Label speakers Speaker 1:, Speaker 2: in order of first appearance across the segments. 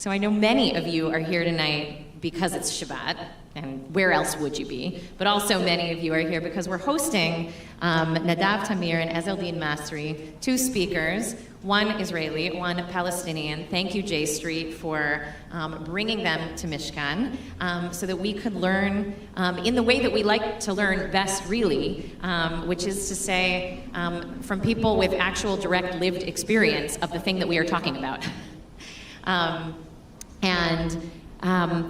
Speaker 1: So I know many of you are here tonight because it's Shabbat, and where else would you be? But also many of you are here because we're hosting Nadav Tamir and Ezzeldeen Masri, two speakers, one Israeli, one Palestinian. Thank you, J Street, for bringing them to Mishkan so that we could learn in the way that we like to learn best, really, which is to say from people with actual direct lived experience of the thing that we are talking about.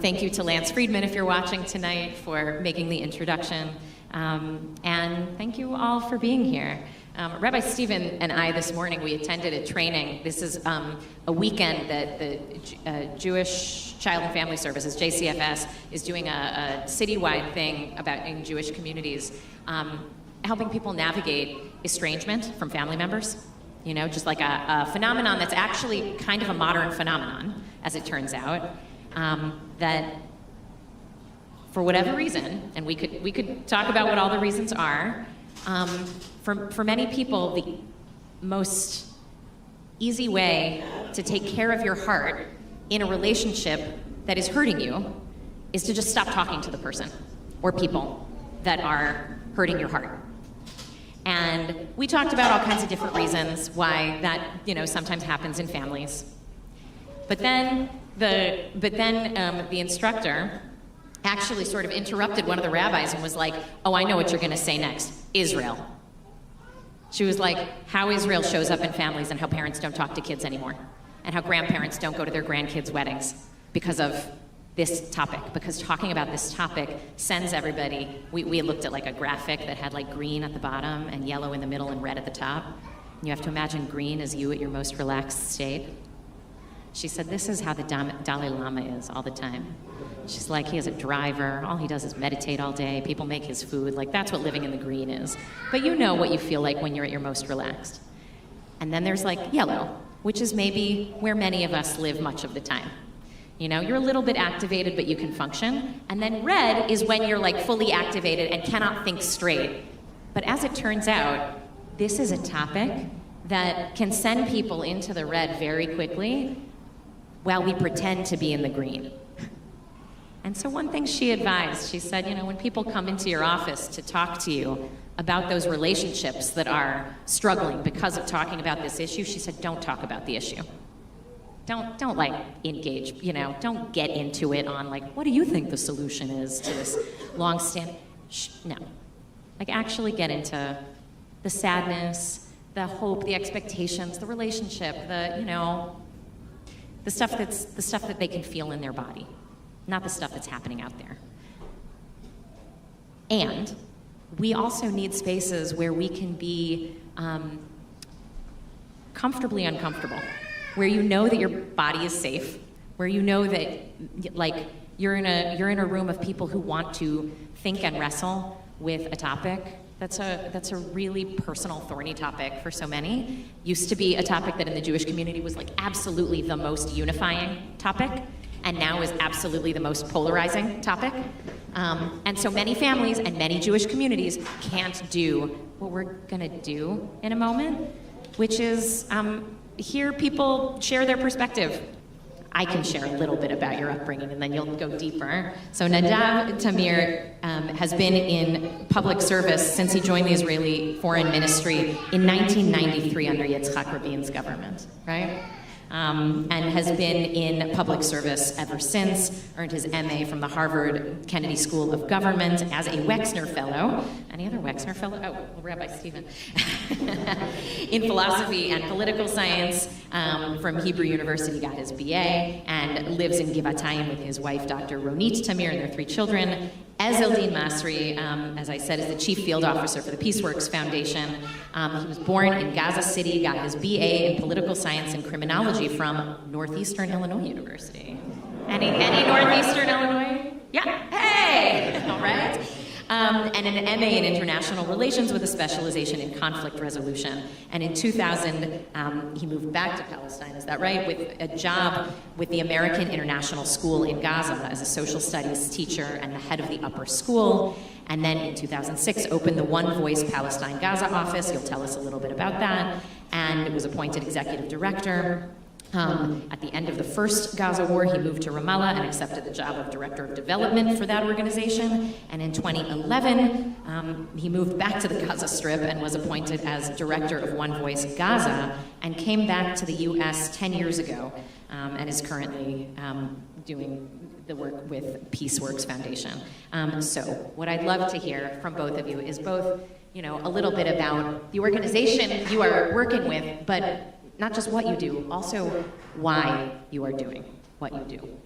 Speaker 1: Thank you to Lance Friedman, if you're watching tonight, for making the introduction. And thank you all for being here. Rabbi Stephen and I this morning, we attended a training. This is a weekend that the Jewish Child and Family Services, JCFS, is doing a citywide thing about in Jewish communities, helping people navigate estrangement from family members. You know, just like a phenomenon that's actually kind of a modern phenomenon, as it turns out, that for whatever reason, and we could talk about what all the reasons are, for many people, the most easy way to take care of your heart in a relationship that is hurting you is to just stop talking to the person or people that are hurting your heart. And we talked about all kinds of different reasons why that, you know, sometimes happens in families. But then the instructor actually sort of interrupted one of the rabbis and was like, "Oh, I know what you're going to say next. Israel." She was like, how Israel shows up in families and how parents don't talk to kids anymore, and how grandparents don't go to their grandkids' weddings because of this topic, because talking about this topic sends everybody, we looked at like a graphic that had like green at the bottom and yellow in the middle and red at the top. And you have to imagine green as you at your most relaxed state. She said, this is how the Dalai Lama is all the time. She's like, he has a driver, all he does is meditate all day, people make his food, like that's what living in the green is. But you know what you feel like when you're at your most relaxed. And then there's like yellow, which is maybe where many of us live much of the time. You know, you're a little bit activated, but you can function. And then red is when you're like fully activated and cannot think straight. But as it turns out, this is a topic that can send people into the red very quickly while we pretend to be in the green. And so one thing she advised, she said, you know, when people come into your office to talk to you about those relationships that are struggling because of talking about this issue, she said, don't talk about the issue. Don't like engage, you know, don't get into it on like, what do you think the solution is to this long-standing, no. Like actually get into the sadness, the hope, the expectations, the relationship, the, you know, the stuff that they can feel in their body, not the stuff that's happening out there. And we also need spaces where we can be comfortably uncomfortable, where you know that your body is safe, where you know that like you're in a room of people who want to think and wrestle with a topic that's a really personal, thorny topic for so many. Used to be a topic that in the Jewish community was like absolutely the most unifying topic, and now is absolutely the most polarizing topic. And so many families and many Jewish communities can't do what we're gonna do in a moment, which is hear people share their perspective. I can share a little bit about your upbringing and then you'll go deeper. So Nadav Tamir has been in public service since he joined the Israeli Foreign Ministry in 1993 under Yitzhak Rabin's government, right? And has been in public service ever since, earned his MA from the Harvard Kennedy School of Government as a Wexner Fellow. Any other Wexner Fellow? Oh, well, Rabbi Stephen. In philosophy and political science from Hebrew University, got his BA, and lives in Givatayim with his wife, Dr. Ronit Tamir, and their 3 children. Ezzeldeen Masri, as I said, is the Chief Field Officer for the PeaceWorks Foundation. He was born in Gaza City, got his BA in Political Science and Criminology from Northeastern Illinois University. Any Northeastern Illinois? Yeah, hey, all right. And an MA in International Relations with a specialization in conflict resolution. And in 2000, he moved back to Palestine, is that right? With a job with the American International School in Gaza as a social studies teacher and the head of the upper school. And then in 2006, opened the OneVoice Palestine Gaza office. You'll tell us a little bit about that. And was appointed executive director. At the end of the first Gaza war, he moved to Ramallah and accepted the job of Director of Development for that organization. And in 2011, he moved back to the Gaza Strip and was appointed as Director of OneVoice Gaza, and came back to the US 10 years ago, and is currently doing the work with PeaceWorks Foundation. So what I'd love to hear from both of you is both, a little bit about the organization you are working with, but not just what you do, also why you are doing what you do.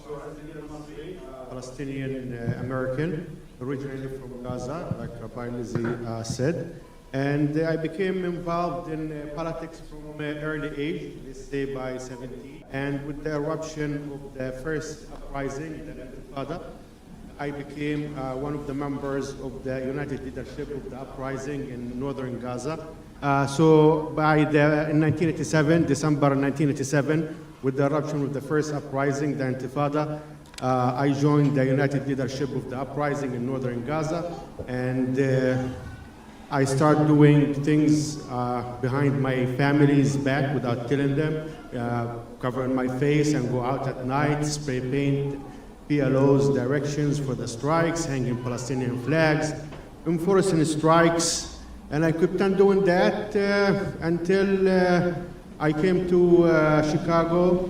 Speaker 2: So Ezzeldeen Masri, Palestinian American, originally from Gaza, like Rabbi Lizzie said. And I became involved in politics from an early age, let's say by 17. And with the eruption of the first uprising, the Intifada, I became one of the members of the United Leadership of the uprising in northern Gaza. So in 1987, December 1987, with the eruption of the first uprising, the Intifada, I joined the United Leadership of the uprising in northern Gaza, and I started doing things behind my family's back without telling them, covering my face and go out at night, spray paint PLO's directions for the strikes, hanging Palestinian flags, enforcing strikes. And I kept on doing that until I came to Chicago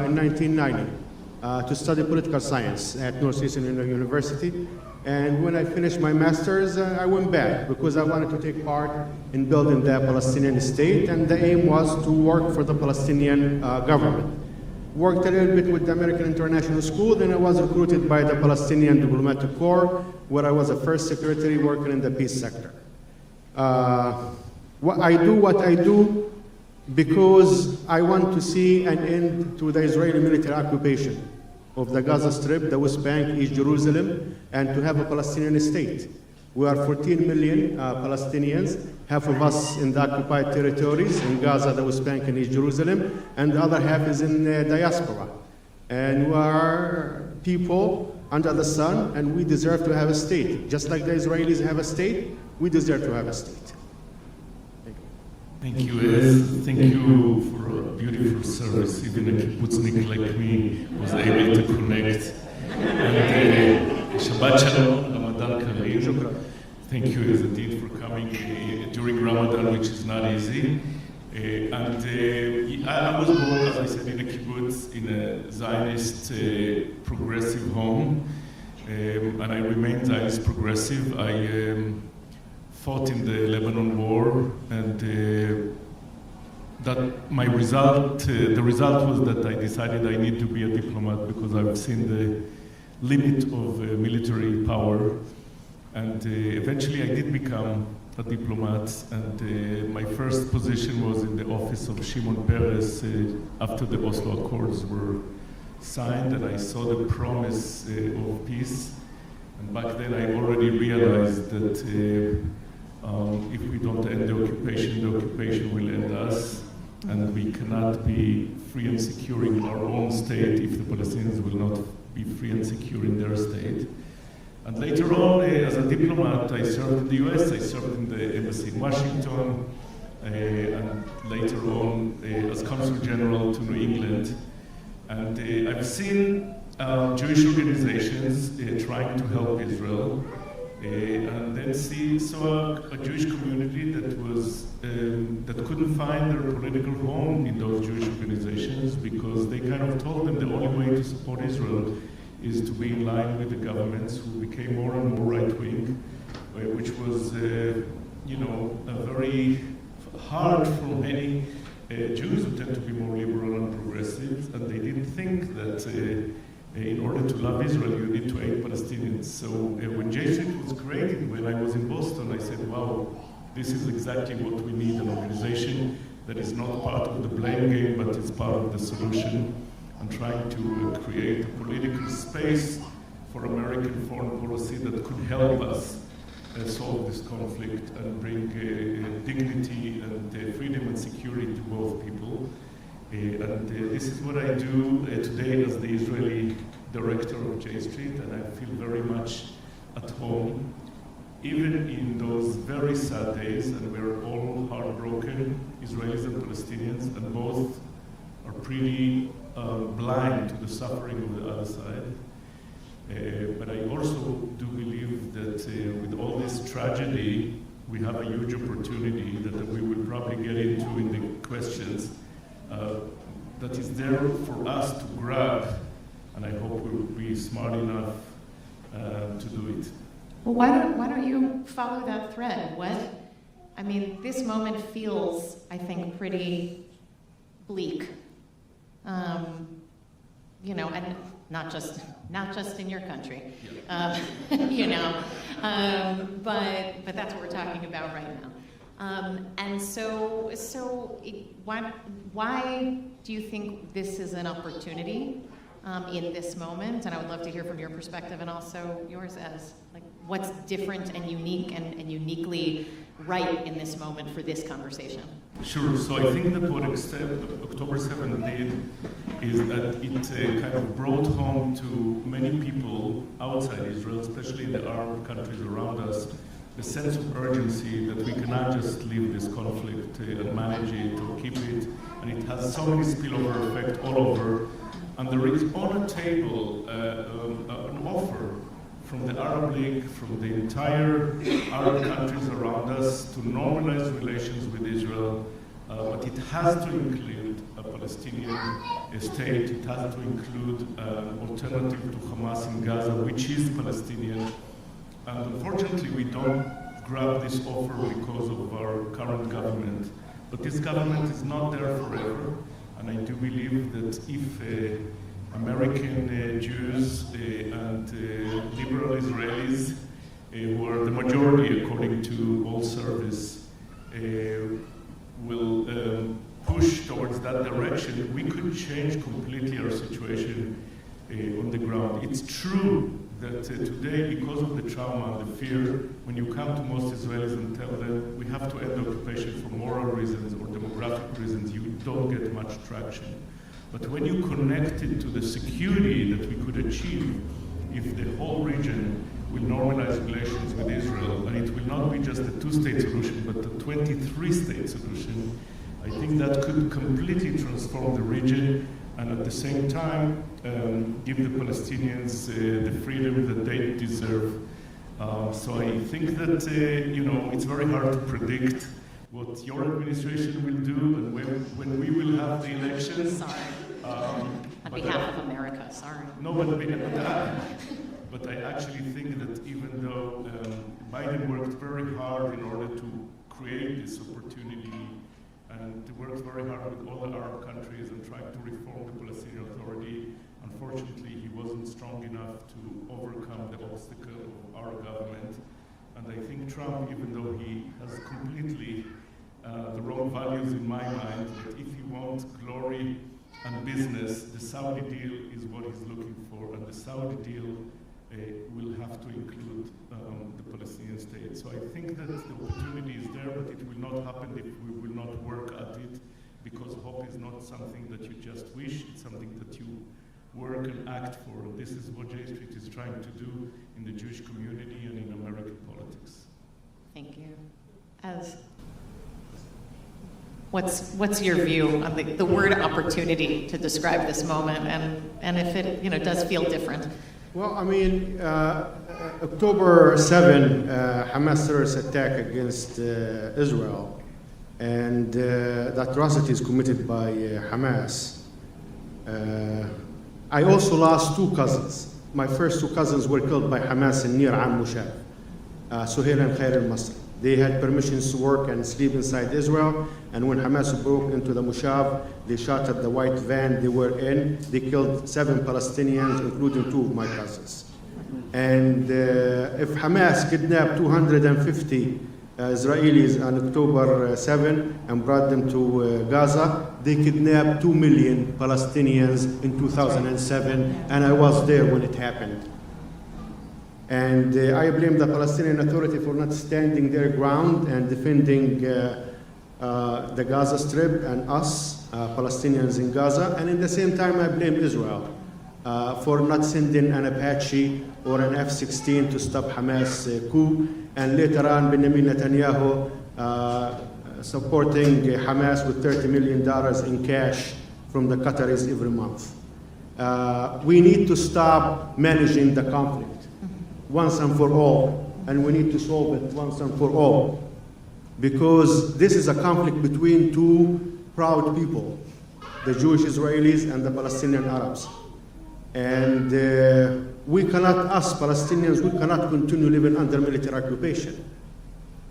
Speaker 2: in 1990 to study political science at Northeastern University. And when I finished my master's, I went back because I wanted to take part in building the Palestinian state, and the aim was to work for the Palestinian government. Worked a little bit with the American International School, then I was recruited by the Palestinian Diplomatic Corps, where I was a first secretary working in the peace sector. What I do because I want to see an end to the Israeli military occupation of the Gaza Strip, the West Bank, East Jerusalem, and to have a Palestinian state. We are 14 million Palestinians, half of us in the occupied territories, in Gaza, the West Bank, and East Jerusalem, and the other half is in diaspora. And we are people under the sun, and we deserve to have a state. Just like the Israelis have a state, we deserve to have a state.
Speaker 3: Thank you, Ez. Thank you for a beautiful service. Even a kibbutznik like me was able to connect. And Shabbat Shalom, Ramadan Kareem. Thank you, Ezzeldeen, for coming during Ramadan, which is not easy. I was born, as I said, in a kibbutz, in a Zionist progressive home, and I remain Zionist progressive. I fought in the Lebanon War, and that my result, the result was that I decided I need to be a diplomat because I've seen the limit of military power, and eventually I did become a diplomat, and my first position was in the office of Shimon Peres after the Oslo Accords were signed, and I saw the promise of peace. And back then I already realized that if we don't end the occupation will end us, and we cannot be free and secure in our own state if the Palestinians will not be free and secure in their state. And later on, as a diplomat, I served in the US, I served in the embassy in Washington, and later on as Consul General to New England. And I've seen Jewish organizations trying to help Israel, and then saw a Jewish community that was that couldn't find their political home in those Jewish organizations because they kind of told them the only way to support Israel is to be in line with the governments who became more and more right-wing, which was, very hard for many Jews who tend to be more liberal and progressive, and they didn't think that in order to love Israel, you need to hate Palestinians. So when J Street was created, when I was in Boston, I said, wow, this is exactly what we need, an organization that is not part of the blame game, but is part of the solution, and trying to create a political space for American foreign policy that could help us solve this conflict and bring dignity and freedom and security to both people. And this is what I do today as the Israeli director of J Street, and I feel very much at home, even in those very sad days, and we're all heartbroken Israelis and Palestinians, and both are pretty blind to the suffering of the other side. But I also do believe that with all this tragedy, we have a huge opportunity that we will probably get into in the questions that is there for us to grab, and I hope we'll be smart enough to do it.
Speaker 1: Well, why don't you follow that thread? I mean, this moment feels, I think, pretty bleak. You know, and not just in your country, you know, but that's what we're talking about right now. And so why do you think this is an opportunity in this moment? And I would love to hear from your perspective and also yours as, like, what's different and unique and uniquely right in this moment for this conversation?
Speaker 3: Sure. So I think that what October 7th did is that it kind of brought home to many people outside Israel, especially in the Arab countries around us, the sense of urgency that we cannot just leave this conflict and manage it or keep it, and it has so many spillover effect all over. And there is on a table an offer from the Arab League, from the entire Arab countries around us to normalize relations with Israel, but it has to include a Palestinian state. It has to include an alternative to Hamas in Gaza, which is Palestinian. And unfortunately, we don't grab this offer because of our current government. But this government is not there forever, and I do believe that if American Jews and liberal Israelis, who are the majority according to all surveys, will push towards that direction, we could change completely our situation on the ground. It's true that today, because of the trauma and the fear, when you come to most Israelis and tell them we have to end occupation for moral reasons or demographic reasons, you don't get much traction. But when you connect it to the security that we could achieve if the whole region will normalize relations with Israel, and it will not be just a two-state solution, but a 23-state solution, I think that could completely transform the region and at the same time give the Palestinians the freedom that they deserve. So I think that it's very hard to predict what your administration will do and when we will have the elections.
Speaker 1: Sorry. On behalf of America, sorry.
Speaker 3: No, but I actually think that even though Biden worked very hard in order to create this opportunity and worked very hard with all the Arab countries and tried to reform the Palestinian Authority, unfortunately he wasn't strong enough to overcome the obstacle of our government. And I think Trump, even though he has completely the wrong values in my mind, that if he wants glory and business, the Saudi deal is what he's looking for, and the Saudi deal will have to include the Palestinian state. So I think that the opportunity is there, but it will not happen if we will not work at it, because hope is not something that you just wish, it's something that you work and act for. And this is what J Street is trying to do in the Jewish community and in American politics.
Speaker 1: Thank you. What's your view on the word opportunity to describe this moment, and if it does feel different?
Speaker 2: Well, I mean, October 7, Hamas terrorist attack against Israel, and the atrocities committed by Hamas. I also lost two cousins. My first two cousins were killed by Hamas in near Mushab, Suhail and Khair al-Masri. They had permissions to work and sleep inside Israel, and when Hamas broke into the Mushab, they shot at the white van they were in. They killed 7 Palestinians, including 2 of my cousins. And if Hamas kidnapped 250 Israelis on October 7 and brought them to Gaza, they kidnapped 2 million Palestinians in 2007, and I was there when it happened. And I blame the Palestinian Authority for not standing their ground and defending the Gaza Strip and us, Palestinians in Gaza. And at the same time, I blame Israel for not sending an Apache or an F-16 to stop Hamas coup. And later on, Benjamin Netanyahu supporting Hamas with $30 million in cash from the Qataris every month. We need to stop managing the conflict once and for all, and we need to solve it once and for all, because this is a conflict between two proud people, the Jewish Israelis and the Palestinian Arabs. And we cannot, us Palestinians, we cannot continue living under military occupation.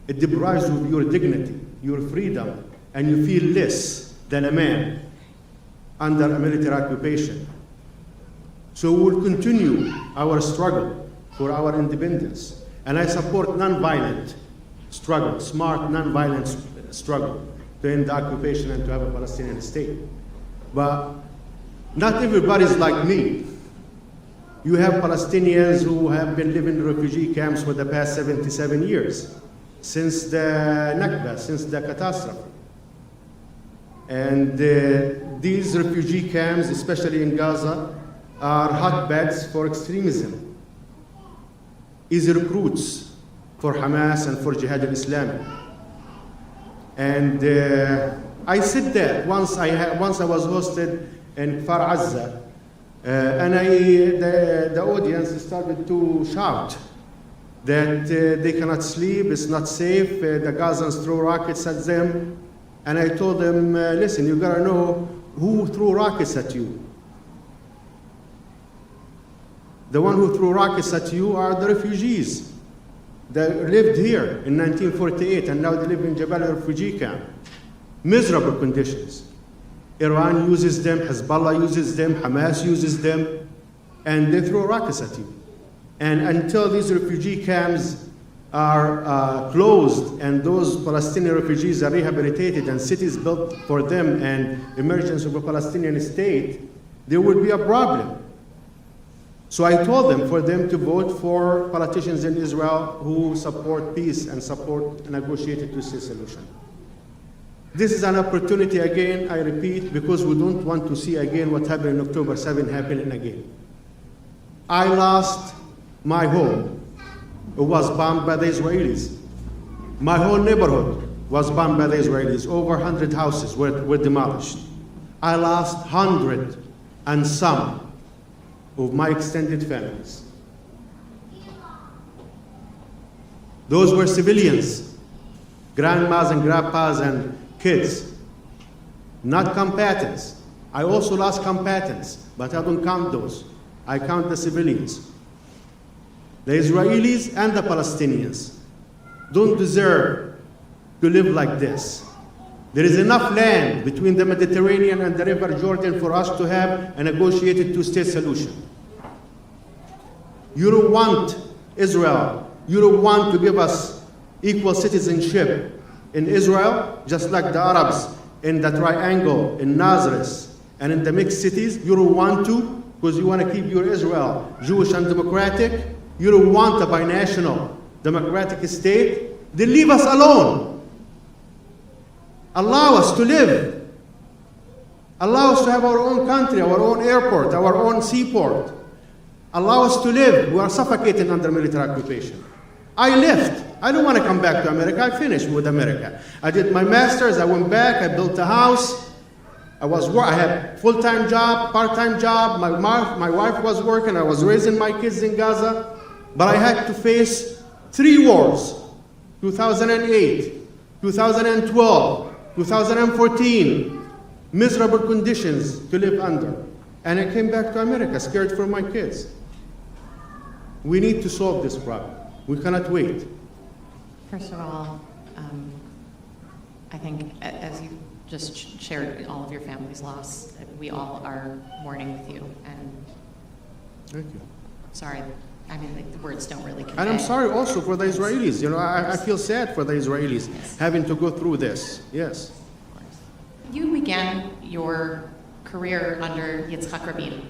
Speaker 2: It deprives you of your dignity, your freedom, and you feel less than a man under a military occupation. So we will continue our struggle for our independence. And I support non-violent struggle, smart non-violent struggle to end the occupation and to have a Palestinian state. But not everybody is like me. You have Palestinians who have been living in refugee camps for the past 77 years, since the Nakba, since the catastrophe. And these refugee camps, especially in Gaza, are hotbeds for extremism, easy recruits for Hamas and for Jihad al-Islami. And I said that once I was hosted in Kfar Azza, and the audience started to shout that they cannot sleep, it's not safe, the Gazans throw rockets at them. And I told them, listen, you gotta know who threw rockets at you. The one who threw rockets at you are the refugees that lived here in 1948, and now they live in Jabal refugee camp. Miserable conditions. Iran uses them, Hezbollah uses them, Hamas uses them, and they throw rockets at you. And until these refugee camps are closed and those Palestinian refugees are rehabilitated and cities built for them and emergence of a Palestinian state, there will be a problem. So I told them for them to vote for politicians in Israel who support peace and support a negotiated two-state solution. This is an opportunity again, I repeat, because we don't want to see again what happened on October 7 happening again. I lost my home. It was bombed by the Israelis. My whole neighborhood was bombed by the Israelis. Over 100 houses were demolished. I lost 100 and some of my extended families. Those were civilians, grandmas and grandpas and kids, not combatants. I also lost combatants, but I don't count those. I count the civilians. The Israelis and the Palestinians don't deserve to live like this. There is enough land between the Mediterranean and the River Jordan for us to have a negotiated two-state solution. You don't want Israel, you don't want to give us equal citizenship in Israel, just like the Arabs in the triangle, in Nazareth, and in the mixed cities. You don't want to, because you want to keep your Israel Jewish and democratic. You don't want a binational democratic state. Then leave us alone. Allow us to live. Allow us to have our own country, our own airport, our own seaport. Allow us to live. We are suffocating under military occupation. I left. I don't want to come back to America. I finished with America. I did my master's. I went back. I built a house. I had full-time job, part-time job. My wife was working. I was raising my kids in Gaza. But I had to face 3 wars, 2008, 2012, 2014, miserable conditions to live under. And I came back to America, scared for my kids. We need to solve this problem. We cannot wait.
Speaker 1: First of all, I think as you just shared all of your family's loss, we all are mourning with you. And
Speaker 2: Thank you.
Speaker 1: sorry, I mean, the words don't really convey.
Speaker 2: And I'm sorry also for the Israelis. You know, I feel sad for the Israelis having to go through this. Yes.
Speaker 1: You began your career under Yitzhak Rabin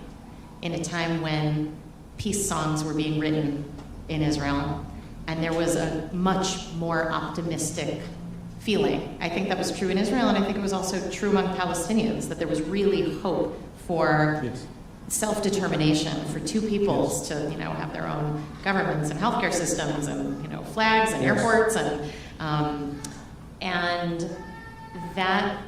Speaker 1: in a time when peace songs were being written in Israel, and there was a much more optimistic feeling. I think that was true in Israel, and I think it was also true among Palestinians, that there was really hope for self-determination, for two peoples to, have their own governments and healthcare systems and, flags and airports and that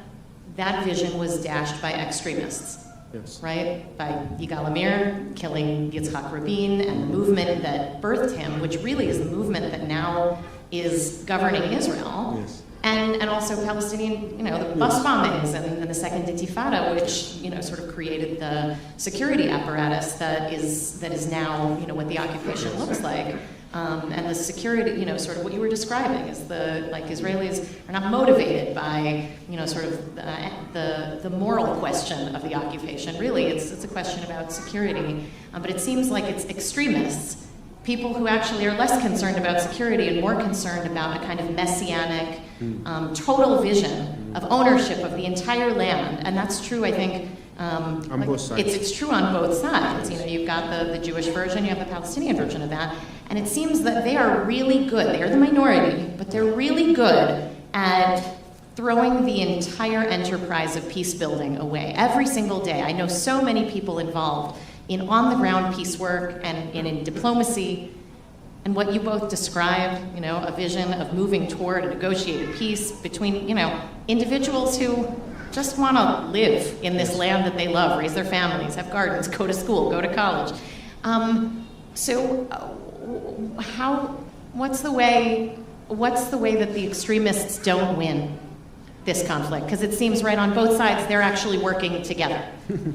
Speaker 1: vision was dashed by extremists.
Speaker 2: Yes.
Speaker 1: Right? By Yigal Amir killing Yitzhak Rabin and the movement that birthed him, which really is the movement that now is governing Israel.
Speaker 2: Yes.
Speaker 1: And also Palestinian, the bus bombings and the Second Intifada, which, sort of created the security apparatus that is now, what the occupation looks like. And the security, sort of what you were describing is Israelis are not motivated by, sort of the moral question of the occupation. Really, it's a question about security. But it seems like it's extremists, people who actually are less concerned about security and more concerned about a kind of messianic, total vision of ownership of the entire land. And that's true, I think,
Speaker 2: on both sides.
Speaker 1: It's true on both sides. You've got the Jewish version, you have the Palestinian version of that. And it seems that they are really good. They are the minority, but they're really good at throwing the entire enterprise of peace building away every single day. I know so many people involved in on-the-ground peace work and in diplomacy. And what you both described, a vision of moving toward a negotiated peace between, individuals who just want to live in this land that they love, raise their families, have gardens, go to school, go to college. What's the way that the extremists don't win this conflict? Because it seems right on both sides they're actually working together,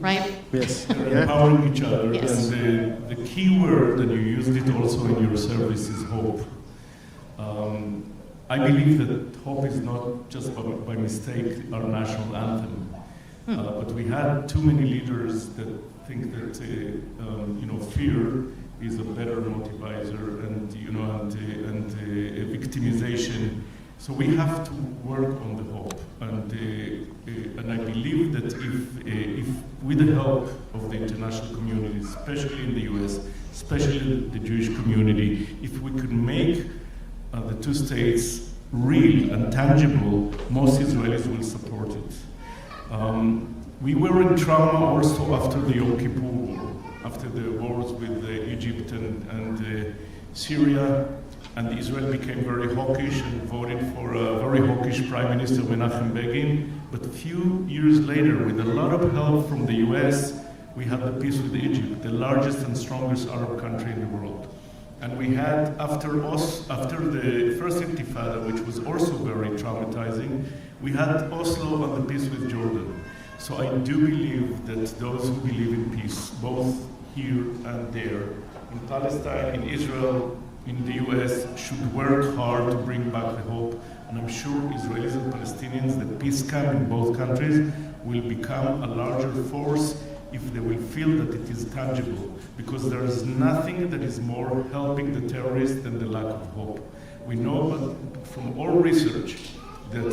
Speaker 1: right?
Speaker 2: Yes.
Speaker 3: They're empowering each other.
Speaker 1: Yes.
Speaker 3: And the key word, and you used it also in your service, is hope. I believe that hope is not just by mistake our national anthem, but we had too many leaders that think that fear is a better motivator and victimization. So we have to work on the hope, and I believe that if with the help of the international community, especially in the U.S., especially the Jewish community, if we could make the two states real and tangible, most Israelis will support it. We were in trauma also after the Yom Kippur War, after the wars with Egypt and Syria, and Israel became very hawkish and voted for a very hawkish Prime Minister, Menachem Begin. But a few years later, with a lot of help from the US, we had the peace with Egypt, the largest and strongest Arab country in the world. And we had, after the first Intifada, which was also very traumatizing, we had Oslo and the peace with Jordan. So I do believe that those who believe in peace, both here and there, in Palestine, in Israel, in the US, should work hard to bring back the hope. And I'm sure Israelis and Palestinians, the peace camp in both countries, will become a larger force if they will feel that it is tangible. Because there is nothing that is more helping the terrorists than the lack of hope. We know from all research that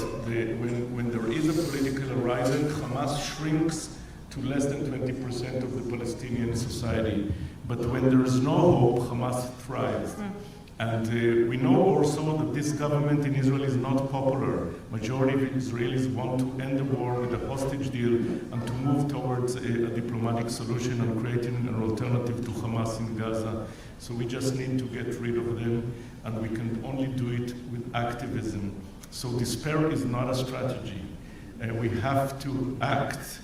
Speaker 3: when there is a political horizon, Hamas shrinks to less than 20% of the Palestinian society. But when there is no hope, Hamas thrives. And we know also that this government in Israel is not popular. Majority of Israelis want to end the war with a hostage deal and to move towards a diplomatic solution and creating an alternative to Hamas in Gaza. So we just need to get rid of them, and we can only do it with activism. So despair is not a strategy. We have to act.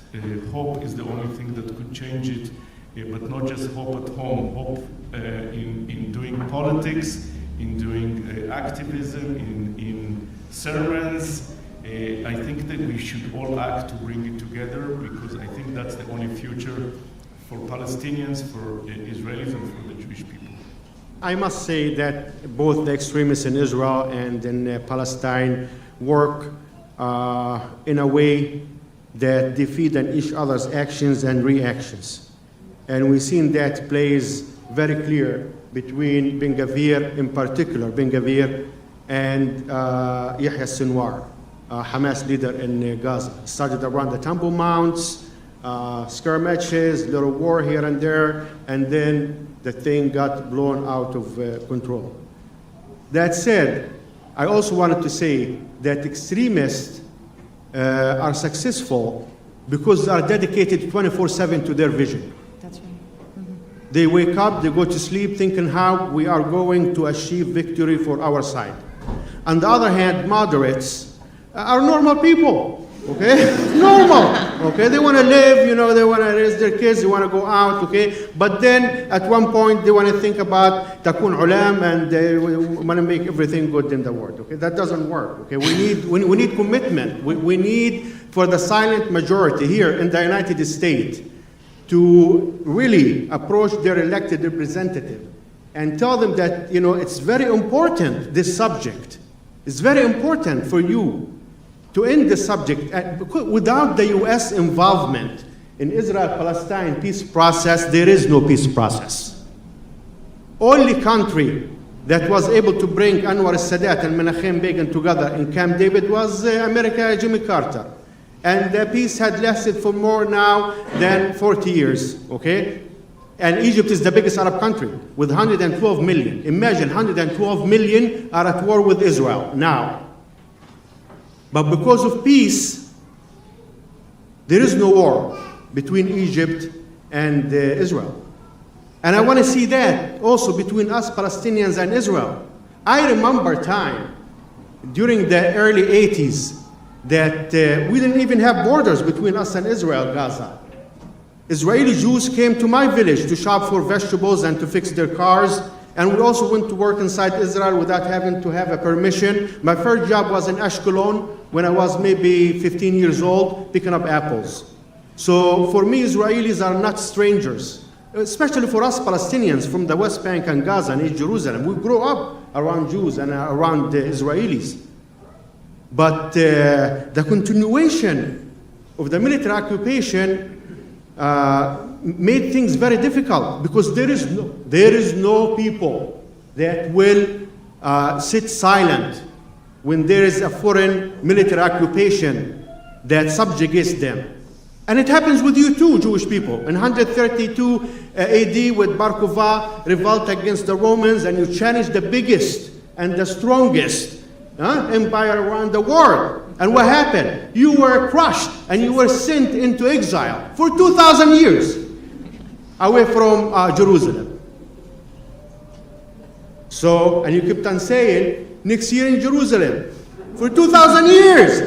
Speaker 3: Hope is the only thing that could change it. But not just hope at home, hope in doing politics, in doing activism, in sermons. I think that we should all act to bring it together, because I think that's the only future for Palestinians, for Israelis, and for the Jewish people.
Speaker 2: I must say that both the extremists in Israel and in Palestine work in a way that defeat each other's actions and reactions. And we've seen that plays very clear between Ben Gvir, in particular, Ben Gvir and Yahya Sinwar, Hamas leader in Gaza. It started around the Temple Mounts, skirmishes, little war here and there, and then the thing got blown out of control. That said, I also wanted to say that extremists are successful because they are dedicated 24/7 to their vision. They wake up, they go to sleep thinking how we are going to achieve victory for our side. On the other hand, moderates are normal people, okay? Normal, okay? They want to live, you know, they want to raise their kids, they want to go out, okay? But then at one point they want to think about takun ulam and they want to make everything good in the world, okay? That doesn't work, okay? We need commitment. We need for the silent majority here in the United States to really approach their elected representative and tell them that, you know, it's very important, this subject. It's very important for you to end the subject. Without the U.S. involvement in Israel-Palestine peace process, there is no peace process. Only country that was able to bring Anwar al-Sadat and Menachem Begin together in Camp David was America, Jimmy Carter. And the peace had lasted for more now than 40 years, okay? And Egypt is the biggest Arab country with 112 million. Imagine 112 million are at war with Israel now. But because of peace, there is no war between Egypt and Israel. And I want to see that also between us Palestinians and Israel. I remember time during the early 80s that we didn't even have borders between us and Israel, Gaza. Israeli Jews came to my village to shop for vegetables and to fix their cars. And we also went to work inside Israel without having to have a permission. My first job was in Ashkelon when I was maybe 15 years old, picking up apples. So for me, Israelis are not strangers, especially for us Palestinians from the West Bank and Gaza and East Jerusalem. We grew up around Jews and around Israelis. But the continuation of the military occupation made things very difficult because there is no people that will sit silent when there is a foreign military occupation that subjugates them. And it happens with you too, Jewish people. In 132 AD with Bar Kokhba, revolt against the Romans, and you challenged the biggest and the strongest empire around the world. And what happened? You were crushed and you were sent into exile for 2,000 years away from Jerusalem. So, and you kept on saying, next year in Jerusalem, for 2,000 years.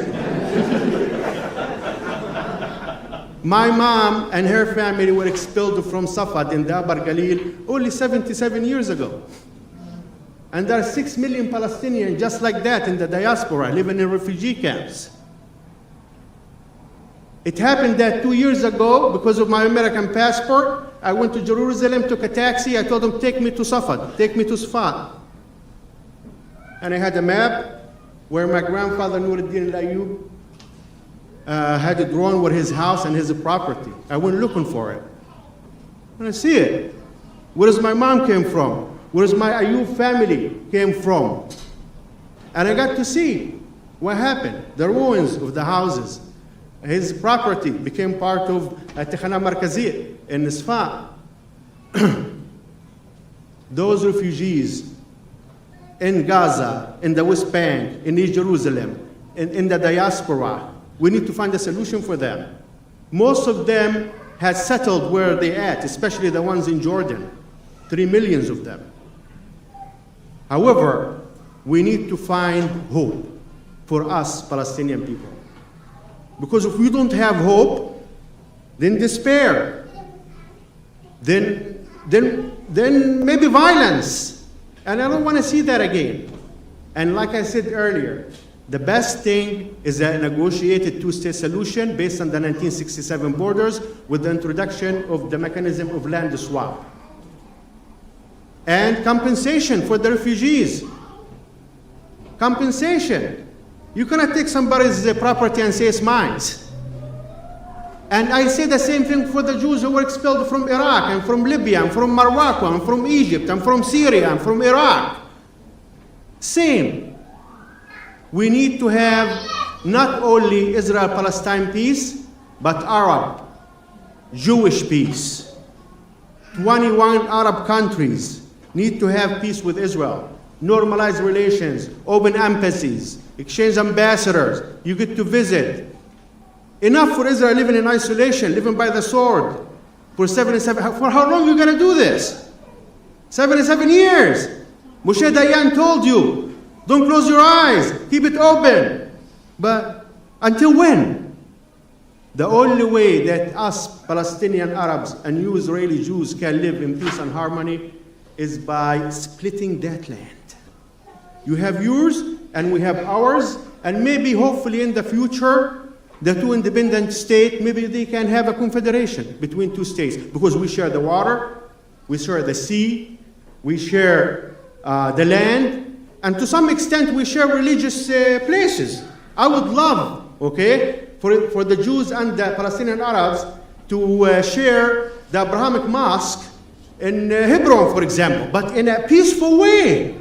Speaker 2: My mom and her family were expelled from Safad in the Upper Galil only 77 years ago. And there are 6 million Palestinians just like that in the diaspora living in refugee camps. It happened that 2 years ago, because of my American passport, I went to Jerusalem, took a taxi, I told them, take me to Safad, take me to Safad. And I had a map where my grandfather, Nuruddin al-Ayyub, had it drawn with his house and his property. I went looking for it. And I see it. Where does my mom came from? Where does my Ayyub family came from? And I got to see what happened. The ruins of the houses. His property became part of Tikhana Markaziyya in Sfahan. Those refugees in Gaza, in the West Bank, in East Jerusalem, in the diaspora, we need to find a solution for them. Most of them had settled where they at, especially the ones in Jordan, 3 million of them. However, we need to find hope for us Palestinian people. Because if we don't have hope, then despair, then maybe violence. And I don't want to see that again. And like I said earlier, the best thing is a negotiated two-state solution based on the 1967 borders with the introduction of the mechanism of land swap. And compensation for the refugees. Compensation. You cannot take somebody's property and say it's mine. And I say the same thing for the Jews who were expelled from Iraq and from Libya and from Morocco and from Egypt and from Syria and from Iraq. Same. We need to have not only Israel-Palestine peace, but Arab, Jewish peace. 21 Arab countries need to have peace with Israel. Normalize relations, open embassies, exchange ambassadors. You get to visit. Enough for Israel living in isolation, living by the sword for 77. For how long are you going to do this? 77 years. Moshe Dayan told you, don't close your eyes, keep it open. But until when? The only way that us Palestinian Arabs and you Israeli Jews can live in peace and harmony is by splitting that land. You have yours and we have ours, and maybe hopefully in the future, the two independent states, maybe they can have a confederation between two states, because we share the water, we share the sea, we share the land, and to some extent we share religious places. I would love, okay, for the Jews and the Palestinian Arabs to share the Abrahamic Mosque in Hebron, for example, but in a peaceful way.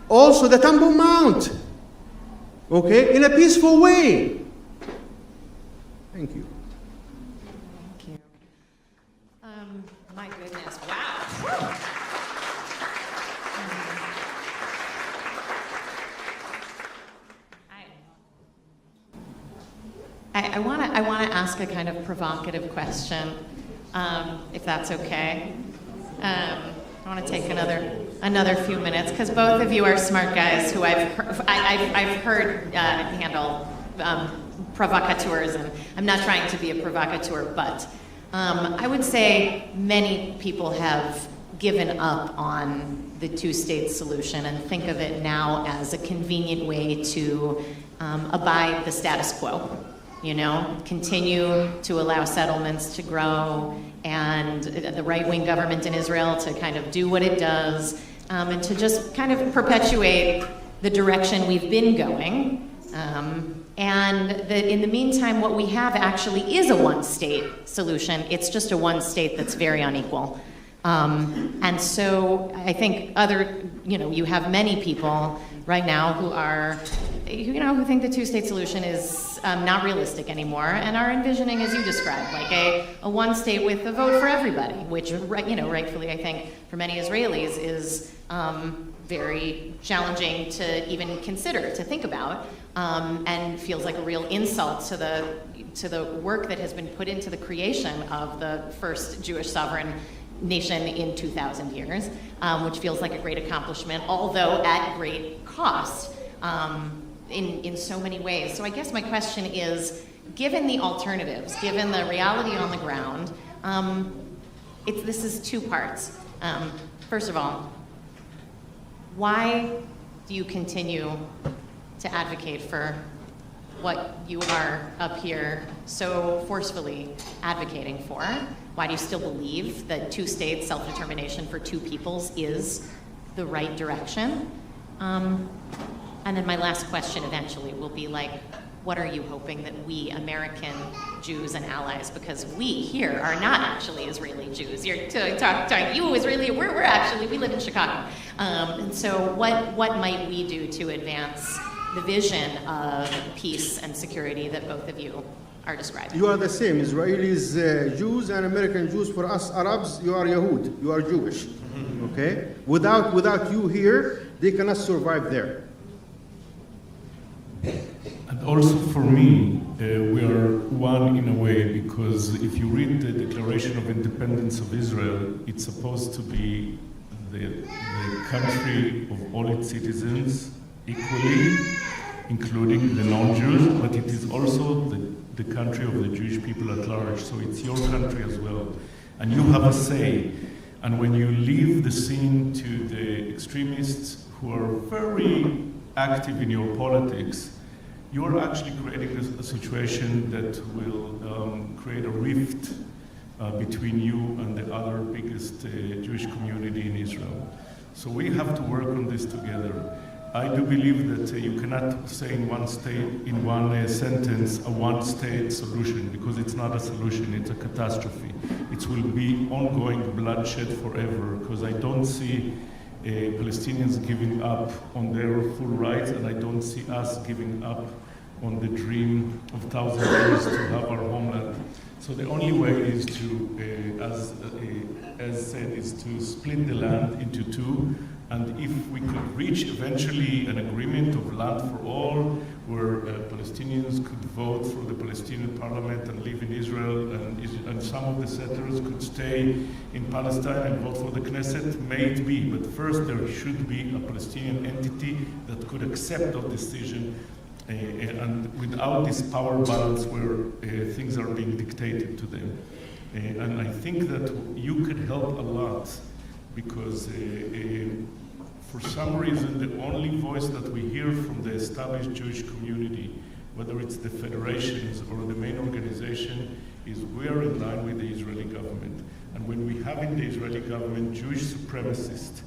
Speaker 2: Also the Temple Mount, okay, in a peaceful way. Thank you.
Speaker 1: Thank you. My goodness, wow. I want to ask a kind of provocative question, if that's okay. I want to take another few minutes, because both of you are smart guys who I've heard handle provocateurs, and I'm not trying to be a provocateur, but I would say many people have given up on the two-state solution and think of it now as a convenient way to abide the status quo. You know, continue to allow settlements to grow and the right-wing government in Israel to kind of do what it does, and to just kind of perpetuate the direction we've been going. And that in the meantime, what we have actually is a one-state solution. It's just a one state that's very unequal. And so I think you have many people right now who are, who think the two-state solution is not realistic anymore, and are envisioning, as you described, like a one state with a vote for everybody, which, rightfully, I think, for many Israelis is very challenging to even consider, to think about, and feels like a real insult to the work that has been put into the creation of the first Jewish sovereign nation in 2,000 years, which feels like a great accomplishment, although at great cost in so many ways. So I guess my question is, given the alternatives, given the reality on the ground, this is two parts. First of all, why do you continue to advocate for what you are up here so forcefully advocating for? Why do you still believe that two-state self-determination for two peoples is the right direction? And then my last question eventually will be like, what are you hoping that we American Jews and allies, because we here are not actually Israeli Jews. You're talking you Israeli, we live in Chicago. And so what might we do to advance the vision of peace and security that both of you are describing?
Speaker 2: You are the same. Israelis, Jews, and American Jews. For us Arabs, you are Yahud. You are Jewish. Okay? Without you here, they cannot survive there.
Speaker 3: And also for me, we are one in a way, because if you read the Declaration of Independence of Israel, it's supposed to be the country of all its citizens equally, including the non-Jews, but it is also the country of the Jewish people at large, so it's your country as well. And you have a say. And when you leave the scene to the extremists who are very active in your politics, you're actually creating a situation that will create a rift between you and the other biggest Jewish community in Israel. So we have to work on this together. I do believe that you cannot say in one sentence, a one-state solution, because it's not a solution, it's a catastrophe. It will be ongoing bloodshed forever, because I don't see Palestinians giving up on their full rights, and I don't see us giving up on the dream of 1,000 years to have our homeland. So the only way is to, as said, is to split the land into two. And if we could reach eventually an agreement of land for all, where Palestinians could vote for the Palestinian parliament and live in Israel, and some of the settlers could stay in Palestine and vote for the Knesset, may it be. But first there should be a Palestinian entity that could accept that decision and without this power balance where things are being dictated to them. And I think that you could help a lot, because for some reason the only voice that we hear from the established Jewish community, whether it's the federations or the main organization, is we are in line with the Israeli government. And when we have in the Israeli government Jewish supremacists,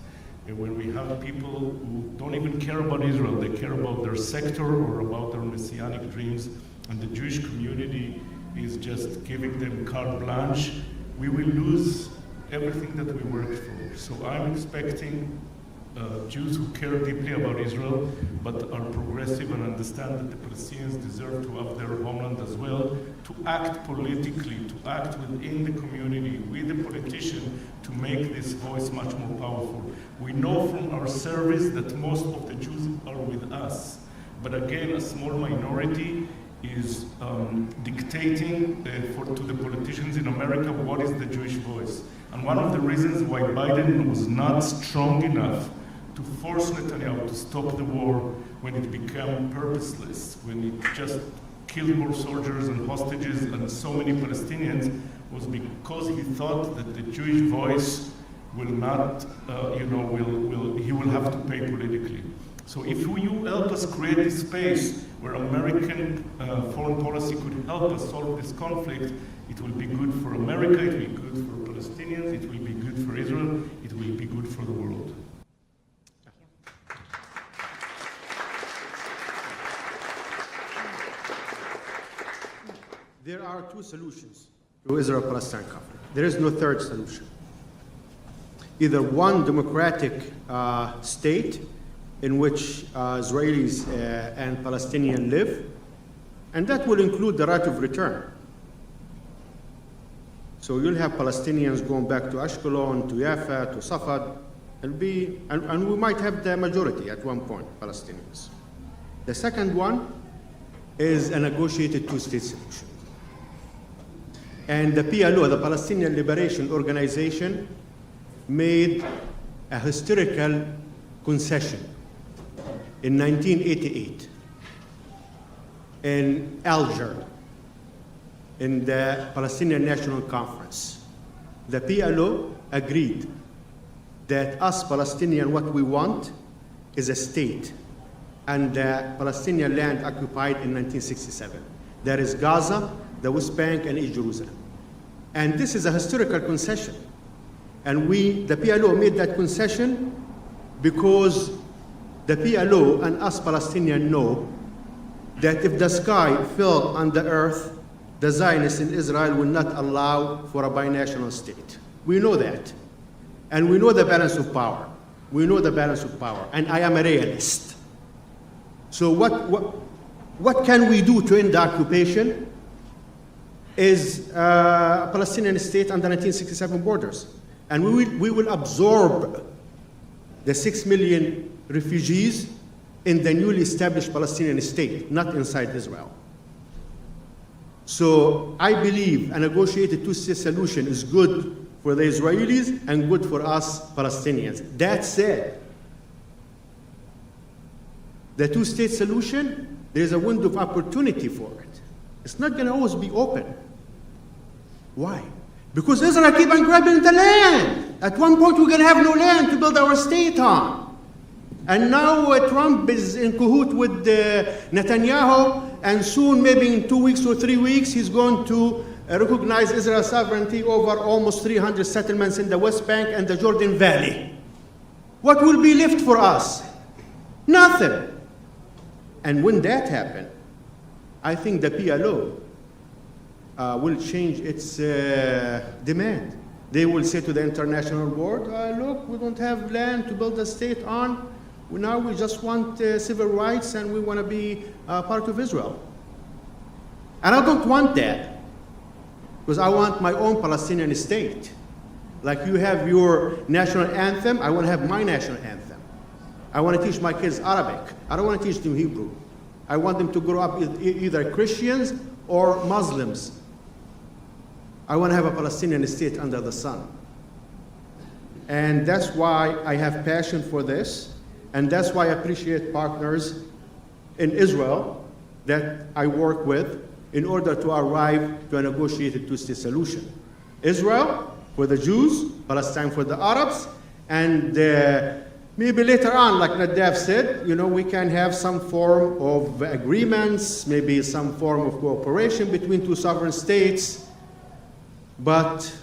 Speaker 3: when we have people who don't even care about Israel, they care about their sector or about their messianic dreams, and the Jewish community is just giving them carte blanche, we will lose everything that we worked for. So I'm expecting Jews who care deeply about Israel, but are progressive and understand that the Palestinians deserve to have their homeland as well, to act politically, to act within the community, with the politician, to make this voice much more powerful. We know from our surveys that most of the Jews are with us, but again, a small minority is dictating to the politicians in America what is the Jewish voice. And one of the reasons why Biden was not strong enough to force Netanyahu to stop the war when it became purposeless, when it just killed more soldiers and hostages and so many Palestinians, was because he thought that the Jewish voice will not, he will have to pay politically. So if you help us create this space where American foreign policy could help us solve this conflict, it will be good for America, it will be good for Palestinians, it will be good for Israel, it will be good for the world.
Speaker 2: There are two solutions to Israel-Palestine conflict. There is no third solution. Either one democratic state in which Israelis and Palestinians live, and that will include the right of return. So you'll have Palestinians going back to Ashkelon, to Jaffa, to Safad, and we might have the majority at one point, Palestinians. The second one is a negotiated two-state solution. And the PLO, the Palestinian Liberation Organization, made a historical concession in 1988 in Alger, in the Palestinian National Conference. The PLO agreed that us Palestinians, what we want is a state, and the Palestinian land occupied in 1967. There is Gaza, the West Bank, and East Jerusalem. And this is a historical concession. And the PLO made that concession because the PLO and us Palestinians know that if the sky fell on the earth, the Zionists in Israel will not allow for a binational state. We know that. And we know the balance of power. We know the balance of power. And I am a realist. So what can we do to end the occupation is a Palestinian state under 1967 borders. And we will absorb the 6 million refugees in the newly established Palestinian state, not inside Israel. So I believe a negotiated two-state solution is good for the Israelis and good for us Palestinians. That said, the two-state solution, there is a window of opportunity for it. It's not going to always be open. Why? Because Israel keep on grabbing the land. At one point, we're going to have no land to build our state on. And now Trump is in cahoot with Netanyahu, and soon, maybe in 2 weeks or 3 weeks, he's going to recognize Israel's sovereignty over almost 300 settlements in the West Bank and the Jordan Valley. What will be left for us? Nothing. And when that happens, I think the PLO will change its demand. They will say to the international world, look, we don't have land to build a state on. Now we just want civil rights and we want to be part of Israel. And I don't want that, because I want my own Palestinian state. Like you have your national anthem, I want to have my national anthem. I want to teach my kids Arabic. I don't want to teach them Hebrew. I want them to grow up either Christians or Muslims. I want to have a Palestinian state under the sun. And that's why I have passion for this. And that's why I appreciate partners in Israel that I work with in order to arrive to a negotiated two-state solution. Israel for the Jews, Palestine for the Arabs, and maybe later on, like Nadav said, we can have some form of agreements, maybe some form of cooperation between two sovereign states, but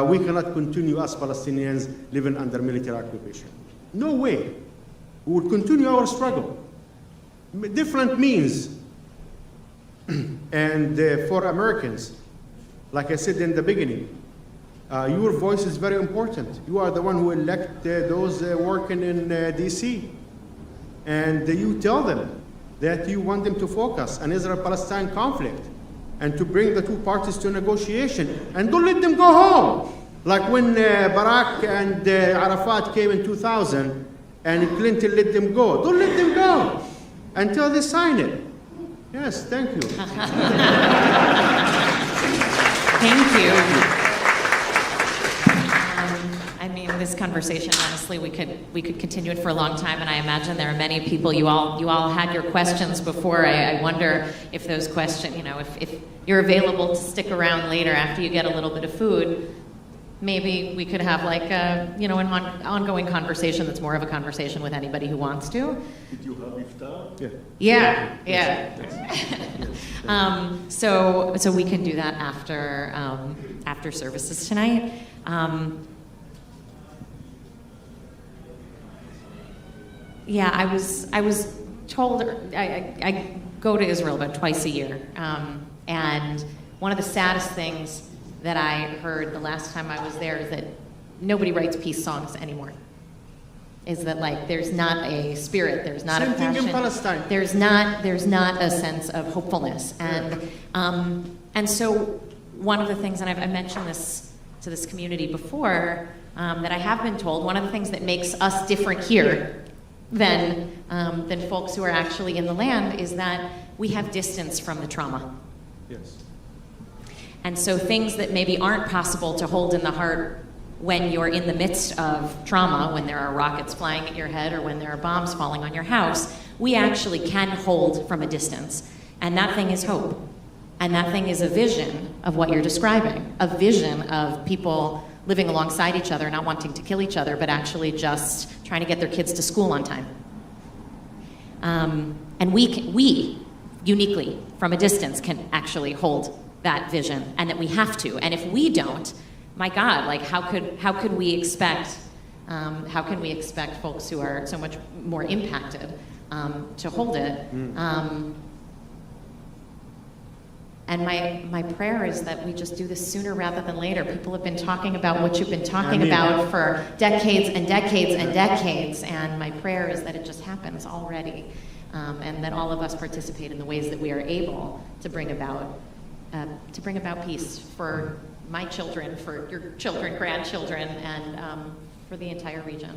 Speaker 2: we cannot continue as Palestinians living under military occupation. No way. We will continue our struggle. Different means. And for Americans, like I said in the beginning, your voice is very important. You are the one who elect those working in DC. And you tell them that you want them to focus on Israel-Palestine conflict and to bring the two parties to negotiation. And don't let them go home. Like when Barack and Arafat came in 2000 and Clinton let them go. Don't let them go until they sign it. Yes, thank you.
Speaker 1: Thank you. I mean, this conversation, honestly, we could continue it for a long time, and I imagine there are many people. You all had your questions before. I wonder if those questions, if you're available to stick around later after you get a little bit of food. Maybe we could have like an ongoing conversation that's more of a conversation with anybody who wants to.
Speaker 4: Did you have iftar?
Speaker 1: Yeah. So we can do that after services tonight. I was told I go to Israel about twice a year, and one of the saddest things that I heard the last time I was there is that nobody writes peace songs anymore. Is that like there's not a spirit, there's not a passion.
Speaker 2: Same thing in Palestine.
Speaker 1: There's not a sense of hopefulness, and so one of the things, and I've mentioned this to this community before, that I have been told, one of the things that makes us different here than folks who are actually in the land is that we have distance from the trauma.
Speaker 2: Yes.
Speaker 1: And so things that maybe aren't possible to hold in the heart when you're in the midst of trauma, when there are rockets flying at your head or when there are bombs falling on your house, we actually can hold from a distance. And that thing is hope. And that thing is a vision of what you're describing, a vision of people living alongside each other, not wanting to kill each other, but actually just trying to get their kids to school on time. And we uniquely, from a distance, can actually hold that vision, and that we have to. And if we don't, my God, like how could we expect folks who are so much more impacted to hold it? And my prayer is that we just do this sooner rather than later. People have been talking about what you've been talking about for decades and decades and decades, and my prayer is that it just happens already, and that all of us participate in the ways that we are able to bring about peace for my children, for your children, grandchildren, and for the entire region.